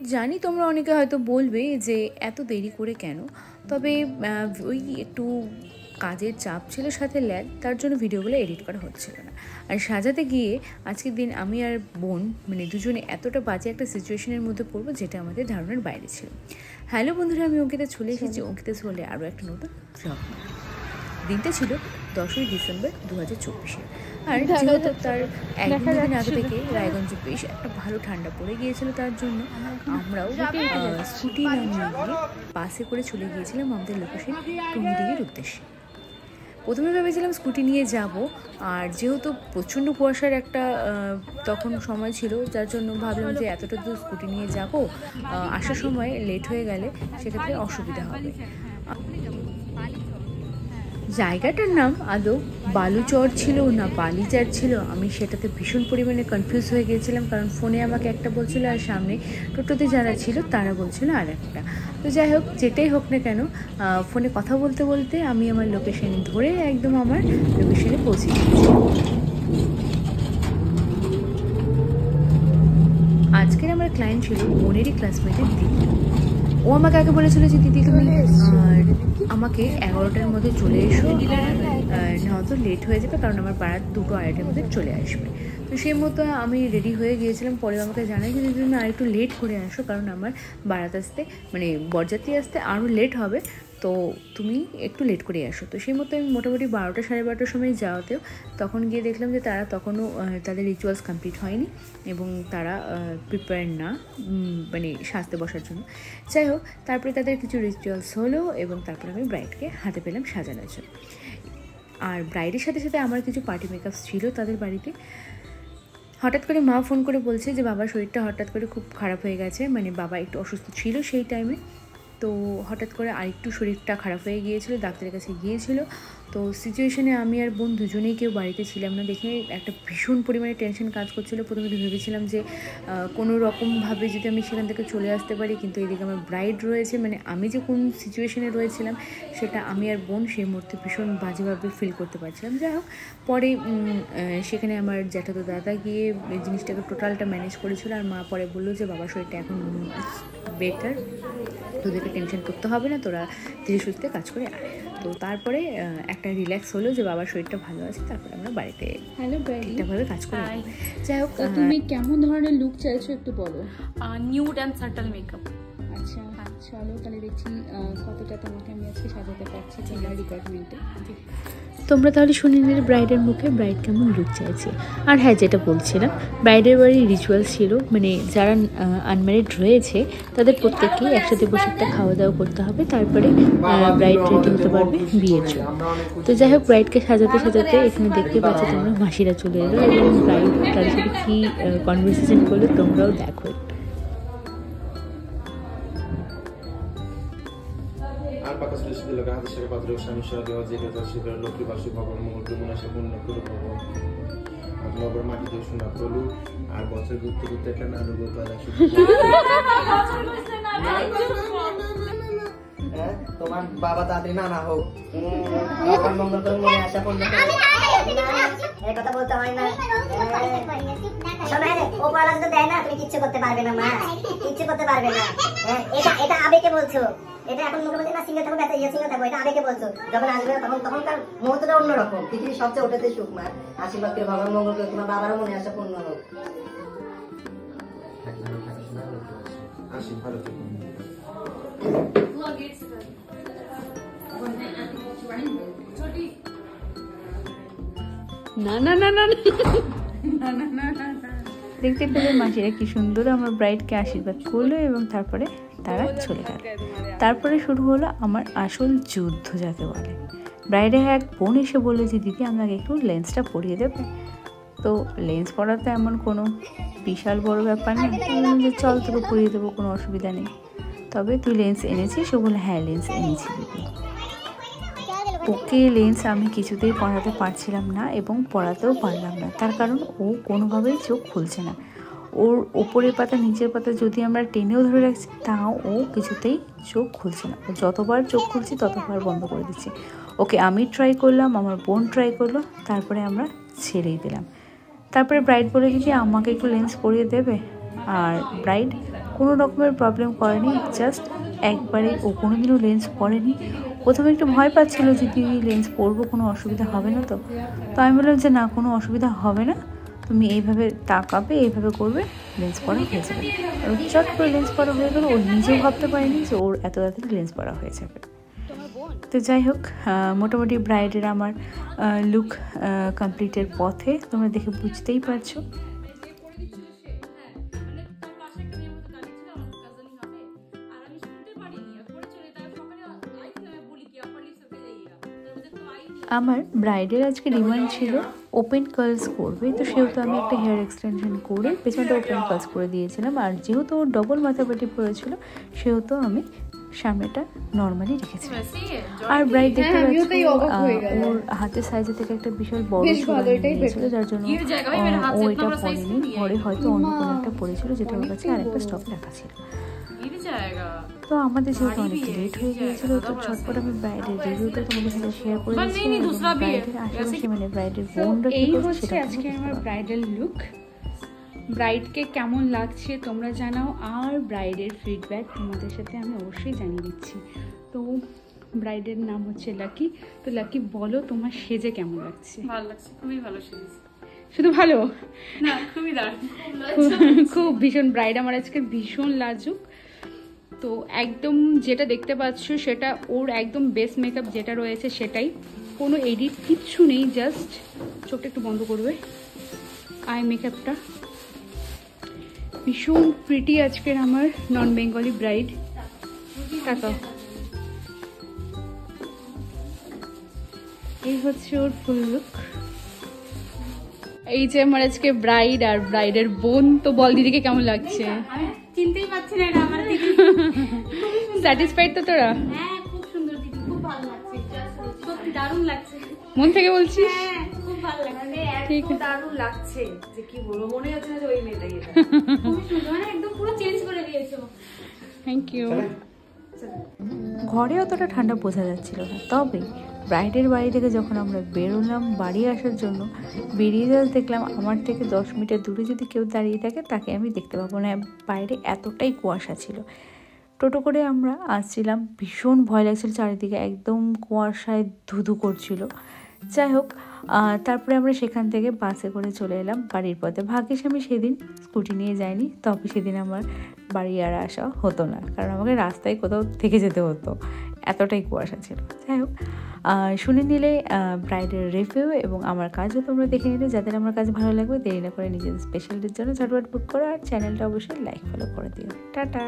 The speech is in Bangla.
জানি তোমরা অনেকে হয়তো বলবে যে এত দেরি করে কেন, তবে ওই একটু কাজের চাপ ছিল সাথে ল্যাগ, তার জন্য ভিডিওগুলো এডিট করা হচ্ছিল না। আর সাজাতে গিয়ে আজকের দিন আমি আর বোন দুজনে এতটা বাজে একটা সিচুয়েশনের মধ্যে পড়বো যেটা আমাদের ধারণার বাইরে ছিল। হ্যালো বন্ধুরা, আমি অঙ্কিতা চলে এসেছি অঙ্কিতা হলে আরও একটা নতুন ব্লগ। দিনটা ছিল 10ই ডিসেম্বর 2024। আর যেহেতু তার একদিন আগে থেকে রায়গঞ্জে বেশ একটা ভালো ঠান্ডা পড়ে গিয়েছিল, তার জন্য আমরাও স্কুটি নামিয়ে গিয়ে বাসে করে চলে গিয়েছিলাম আমাদের লোকেশন টুঙ্গিডিগির উদ্দেশ্যে। প্রথমে ভেবেছিলাম স্কুটি নিয়ে যাব, আর যেহেতু প্রচণ্ড কুয়াশার একটা তখন সময় ছিল, যার জন্য ভাবলাম যে এতটা দূর স্কুটি নিয়ে যাব, আসার সময় লেট হয়ে গেলে সেক্ষেত্রে অসুবিধা হবে। জায়গাটার নাম আদৌ বালুচর ছিল না বালিচার ছিল, আমি সেটাতে ভীষণ পরিমাণে কনফিউজ হয়ে গিয়েছিলাম, কারণ ফোনে আমাকে একটা বলছিল আর সামনে টোটোতে যারা ছিল তারা বলছিল আর একটা। তো যাই হোক, যেটাই হোক না কেন, ফোনে কথা বলতে বলতে আমি আমার লোকেশন ধরে একদম আমার লোকেশনে পৌঁছে গিয়েছি। আজকের আমার ক্লায়েন্ট ছিল বোনেরই ক্লাসমেটের দিদি। ও আমাকে আগে বলেছিল যে দিদি তুমি আমাকে 11টার মধ্যে চলে এসো, নয়তো লেট হয়ে যাবে, কারণ আমার পাড়ার 2-2:30টার মধ্যে চলে আসবে। তো সেই মতো আমি রেডি হয়ে গিয়েছিলাম। পরে আমাকে জানাই যে দিদি তুমি আর একটু লেট করে আসো, কারণ আমার বারাত আসতে বরযাত্রী আসতে আরও লেট হবে, তো তুমি একটু লেট করে আসো। তো সেই মতো আমি মোটামুটি 12টা 12:30টার সময় যাওয়াতেও তখন গিয়ে দেখলাম যে তারা তখনও তাদের রিচুয়ালস কমপ্লিট হয়নি এবং তারা প্রিপেয়ার না সাজতে বসার জন্য। যাই হোক, তারপরে তাদের কিছু রিচুয়ালস হলো এবং তারপরে আমি ব্রাইডকে হাতে পেলাম সাজানোর জন্য। আর ব্রাইডের সাথে সাথে আমার কিছু পার্টি মেকআপ ছিল তাদের বাড়িতে। হঠাৎ করে মা ফোন করে বলছে যে বাবার শরীরটা হঠাৎ করে খুব খারাপ হয়ে গেছে, বাবা একটু অসুস্থ ছিল সেই টাইমে, তো হঠাৎ করে আরেকটু শরীরটা খারাপ হয়ে গিয়েছিল, ডাক্তারের কাছে গিয়েছিল। তো সিচুয়েশানে আমি আর বোন দুজনেই কেউ বাড়িতে ছিলাম না দেখে একটা ভীষণ পরিমাণে টেনশন কাজ করছিল। প্রথমে ভেবেছিলাম যে কোনো রকমভাবে যদি আমি সেখান থেকে চলে আসতে পারি, কিন্তু এদিকে আমার ব্রাইড রয়েছে, আমি যে কোন সিচুয়েশানে রয়েছিলাম সেটা আমি আর বোন সেই মুহূর্তে ভীষণ বাজেভাবে ফিল করতে পারছিলাম। যাই হোক, পরে সেখানে আমার জ্যাঠাতো দাদা গিয়ে এই জিনিসটাকে টোটালটা ম্যানেজ করেছিল। আর মা পরে বললো যে বাবার শরীরটা এখন বেটার, তোদেরকে টেনশন করতে হবে না, তোরা ধীরে সুস্থে কাজ করে আয়। তো তারপরে একটা রিল্যাক্স হলো যে বাবার শরীরটা ভালো আছে, তারপরে আমরা বাড়িতে ঠিকঠাকভাবে কাজ করে। যাই হোক, তুমি কেমন ধরনের লুক চাইছো একটু বলো। Nude and subtle makeup. আচ্ছা, চলো তাহলে দেখছি কতটা তোমাকে আমি আজকে সাজাতে পারছি তোমার ডিপার্টমেন্টে। তোমরা তাহলে শুনে নিলে ব্রাইডের মুখে ব্রাইড কেমন লুক চাইছে। আর হ্যাঁ, যেটা বলছিলাম, ব্রাইডের বাড়ির রিচুয়াল ছিল যারা আনম্যারিড রয়েছে তাদের প্রত্যেককেই একসাথে বসে একটা খাওয়া দাওয়া করতে হবে, তারপরে ব্রাইড রেডি হতে পারবে বিয়ের জন্য। তো যাই হোক, ব্রাইডকে সাজাতে সাজাতে এখানে দেখতে পাচ্ছ তোমরা মাসিরা চলে এলো এবং ব্রাইড তাদের সাথে কী কনভারসেশন করলো তোমরাও দেখো। আর বছর ঘুরতে ঘুরতে একটা নানু গোপাল তোমার বাবা তাড়াতাড়ি নানা হোক, মঙ্গল করে মনে আসা পড়লো কথা বলতে হয় না। ও পালা যদি দেয় না তুমি কিচ্ছু করতে পারবে না মা, কিচ্ছু করতে পারবে না। এটা আবেগে বলছো, এটা এখন মুখে বলছে না সিঙ্গেল থাকবো সিঙ্গেল থাকবো, এটা আবেগে বলছো। যখন আসবে তখনকার মুহূর্তটা অন্যরকম। পৃথিবীর সবচেয়ে ওটাতে সুখ মা, আশীর্বাদ করে ভগবান মঙ্গল করে তোমার বাবারও মনে আসা পূর্ণ হোক। না না না না দেখতে পেলে মাসিরা কি সুন্দর আমার ব্রাইডকে আশীর্বাদ করলো এবং তারপরে তারা চলে গেল। তারপরে শুরু হলো আমার আসল যুদ্ধ যাকে বলে। ব্রাইডের এক বোন এসে বললো যে দিদি আমাকে একটু লেন্সটা পরিয়ে দেবে। তো লেন্স পরা তো এমন কোনো বিশাল বড় ব্যাপার না, যে চল তোকে পরিয়ে দেবো, কোনো অসুবিধা নেই, তবে তুই লেন্স এনেছিস? ও বলে হ্যাঁ লেন্স এনেছি দিদি। ওকে লেন্স আমি কিছুতেই পড়াতে পারছিলাম না এবং পড়াতেও পারলাম না, তার কারণ ও কোনোভাবেই চোখ খুলছে না। ওর ওপরের পাতা নিচের পাতা যদি আমরা টেনেও ধরে রাখছি তাও ও কিছুতেই চোখ খুলছে না। ও যতবার চোখ খুলছি ততবার বন্ধ করে দিচ্ছে। ওকে আমি ট্রাই করলাম, আমার বোন ট্রাই করলো, তারপরে আমরা ছেড়েই দিলাম। তারপরে ব্রাইড বলে যে আমাকে একটু লেন্স পরিয়ে দেবে, আর ব্রাইড কোনো রকমের প্রবলেম করেনি। জাস্ট একবারে ও কোনোদিনও লেন্স পরেনি। প্রথমে একটু ভয় পাচ্ছিলো যে দিদি লেন্স পরবো, কোনো অসুবিধা হবে না তো। তো আমি বললাম যে না, কোনো অসুবিধা হবে না, তুমি এইভাবে তাকাবে, এইভাবে করবে, লেন্স পরা হয়ে যাবে। আর চট করে লেন্স পরা হয়ে গেলো। ও নিজেও ভাবতে পারেনি যে ওর এত তাড়াতাড়ি লেন্স পরা হয়ে যাবে। তো যাই হোক, মোটামুটি ব্রাইডের আমার লুক কমপ্লিটের পথে, তোমরা দেখে বুঝতেই পারছো। আমার ব্রাইডের আজকে ডিমান্ড ছিল ওপেন কার্লস করবে, তো সেহেতু আমি একটা হেয়ার এক্সটেনশন করে পেছনটা ওপেন কার্লস করে দিয়েছিলাম। আর যেহেতু ওর ডবল মাথাপাটি পড়েছিল সেহেতু আমি সামনেটা নর্মালি রেখেছিলাম। আর ব্রাইড দেখতে পাচ্ছি ওর হাতের সাইজে থেকে একটা বিশাল বড় ছিল, যার জন্য ও এটা পরেনি। ঘরে হয়তো অন্য কোনো একটা পড়েছিল যেটা ওর কাছে আরেকটা স্টক রাখা ছিল। তো আমাদের যেহেতু অনেকটা লেট হয়ে গিয়েছিল, তো ঝটপট আমি ব্রাইডের রিভিউটা তোমাদের সাথে শেয়ার করে দিচ্ছি। ব্রাইডের আশেপাশে মানে ব্রাইডের বোনরা এই হচ্ছে আজকে আমার ব্রাইডাল লুক। ব্রাইডকে কেমন লাগছে তোমরা জানাও, আর ব্রাইডের ফিডব্যাক তোমাদের সাথে আমি অবশ্যই জানিয়ে দিচ্ছি। তো ব্রাইডের নাম হচ্ছে লাকি। তো লাকি, বলো তোমার সেজে কেমন লাগছে? ভালো লাগছে, খুবই ভালো সেজেছে। শুধু ভালো না, খুবই দারুণ, খুব ভীষণ। ব্রাইড আমার আজকে ভীষণ লাজুক। তো একদম যেটা দেখতে পাচ্ছ সেটা ওর একদম বেস্ট মেকআপ যেটা রয়েছে সেটাই, কোনো এডিট কিচ্ছু নেই। জাস্ট চোখটা একটু বন্ধ করবে, আই মেকআপটা ভীষণ প্রিটি আজকের আমার নন বেঙ্গলি ব্রাইড। তাকাও, এই হচ্ছে ওর ফুল লুক। এই যে আমার আজকে ব্রাইড আর ব্রাইডের বোন। তো বল দিদিকে কেমন লাগছে? চিনতেই পারছি না এটা আমার দিদি। স্যাটিসফাইড তো তোরা? হ্যাঁ, খুব সুন্দর দিদি, খুব ভালো লাগছে, সত্যি দারুণ লাগছে। মন থেকে বলছিস? হ্যাঁ, খুব ভালো লাগছে, ঠিক আছে। দারুণ লাগছে যে কি বলবো, মনে হচ্ছে না যে ওই মেয়েটাই এটা। খুব সুন্দর, মানে একদম পুরো চেঞ্জ করে দিয়েছো। Thank you. ঘরে অতটা ঠান্ডা বোঝা যাচ্ছিল না, তবে ব্রাইডের বাড়ি থেকে যখন আমরা বেরোলাম বাড়ি আসার জন্য, বেরিয়ে যাওয়া দেখলাম আমার থেকে 10 মিটার দূরে যদি কেউ দাঁড়িয়ে থাকে তাকে আমি দেখতে পাবো না। বাইরে এতটাই কুয়াশা ছিল। টোটো করে আমরা আসছিলাম, ভীষণ ভয় লাগছিল, চারিদিকে একদম কুয়াশায় ধুধু করছিল। যাই হোক, তারপরে আমরা সেখান থেকে বাসে করে চলে এলাম বাড়ির পথে। ভাগ্যিস আমি সেদিন স্কুটি নিয়ে যাইনি, তবে সেদিন আমার বাড়ি আর আসা হতো না, কারণ আমাকে রাস্তায় কোথাও থেকে যেতে হতো, এতটাই কুয়াশা ছিল। যাই হোক, শুনে নিলে ব্রাইডের রিভিউ এবং আমার কাজও তোমরা দেখে নিলে। যাদের আমার কাজ ভালো লাগবে দেরি না করে নিজেদের স্পেশাল ডের জন্য ঝটপট বুক করো, আর চ্যানেলটা অবশ্যই লাইক ফলো করে দিও। টাটা।